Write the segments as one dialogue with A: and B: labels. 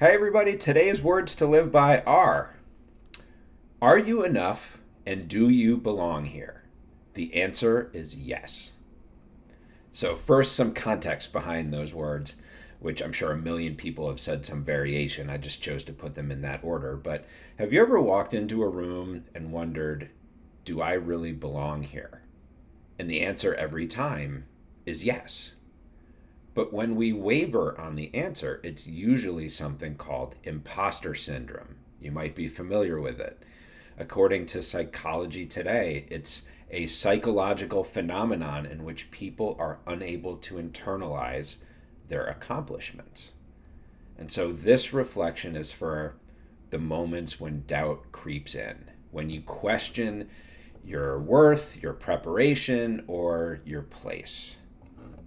A: Hey everybody, today's words to live by are you enough and do you belong here? The answer is yes. So, first, some context behind those words, which I'm sure a million people have said some variation. I just chose to put them in that order. But have you ever walked into a room and wondered, do I really belong here? And the answer every time is yes. But when we waver on the answer, it's usually something called imposter syndrome. You might be familiar with it. According to Psychology Today, it's a psychological phenomenon in which people are unable to internalize their accomplishments. And so this reflection is for the moments when doubt creeps in, when you question your worth, your preparation, or your place.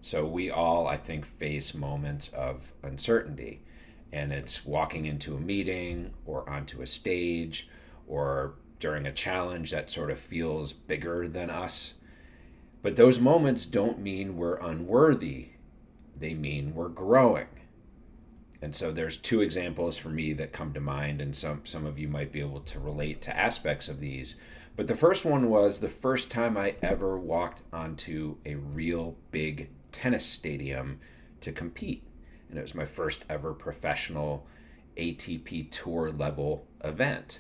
A: So we all, I think, face moments of uncertainty. And it's walking into a meeting or onto a stage or during a challenge that sort of feels bigger than us. But those moments don't mean we're unworthy. They mean we're growing. And so there's two examples for me that come to mind, and some of you might be able to relate to aspects of these. But the first one was the first time I ever walked onto a real big tennis stadium to compete. And it was my first ever professional ATP tour level event.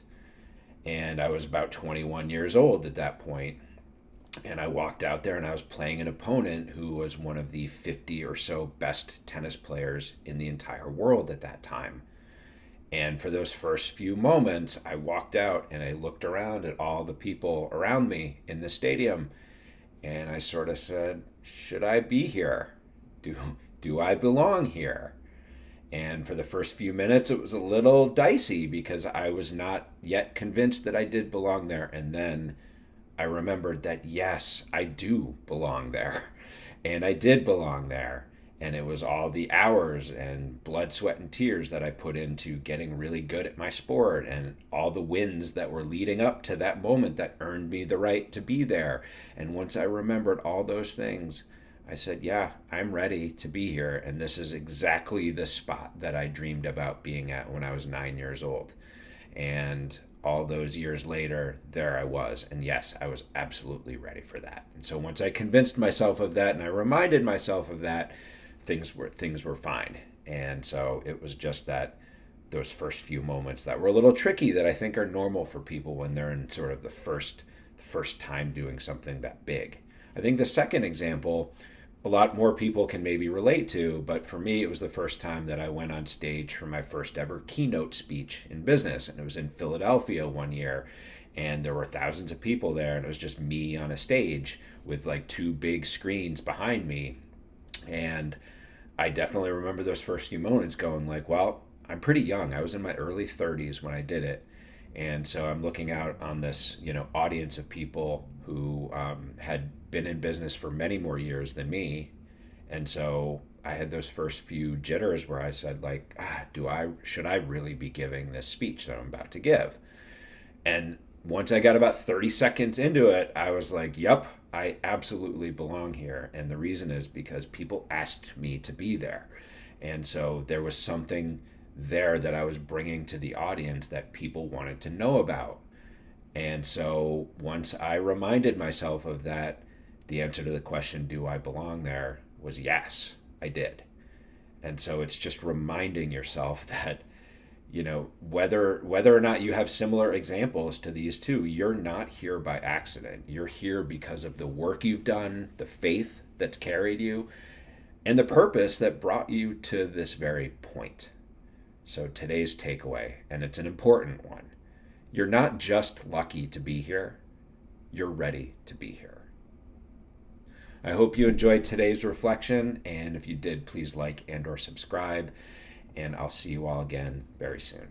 A: And I was about 21 years old at that point. And I walked out there and I was playing an opponent who was one of the 50 or so best tennis players in the entire world at that time. And for those first few moments, I walked out and I looked around at all the people around me in the stadium. And I sort of said, should I be here? Do I belong here? And for the first few minutes, it was a little dicey because I was not yet convinced that I did belong there. And then I remembered that, yes, I do belong there. And I did belong there. And it was all the hours and blood, sweat, and tears that I put into getting really good at my sport and all the wins that were leading up to that moment that earned me the right to be there. And once I remembered all those things, I said, yeah, I'm ready to be here. And this is exactly the spot that I dreamed about being at when I was 9 years old. And all those years later, there I was. And yes, I was absolutely ready for that. And so once I convinced myself of that and I reminded myself of that, things were fine. And so it was just that those first few moments that were a little tricky that I think are normal for people when they're in sort of the first time doing something that big. I think the second example a lot more people can maybe relate to, but for me, it was the first time that I went on stage for my first ever keynote speech in business. And it was in Philadelphia one year, and there were thousands of people there, and it was just me on a stage with like two big screens behind me. And I definitely remember those first few moments going like, well, I'm pretty young. I was in my early 30s when I did it. And so I'm looking out on this, audience of people who had been in business for many more years than me. And so I had those first few jitters where I said, like, should I really be giving this speech that I'm about to give? And once I got about 30 seconds into it, I was like, yep, I absolutely belong here. And the reason is because people asked me to be there. And so there was something there that I was bringing to the audience that people wanted to know about. And so once I reminded myself of that, the answer to the question, do I belong there, was yes, I did. And so it's just reminding yourself that, whether or not you have similar examples to these two, you're not here by accident. You're here because of the work you've done, the faith that's carried you, and the purpose that brought you to this very point. So today's takeaway, and it's an important one, you're not just lucky to be here, you're ready to be here. I hope you enjoyed today's reflection, and if you did, please like and or subscribe, and I'll see you all again very soon.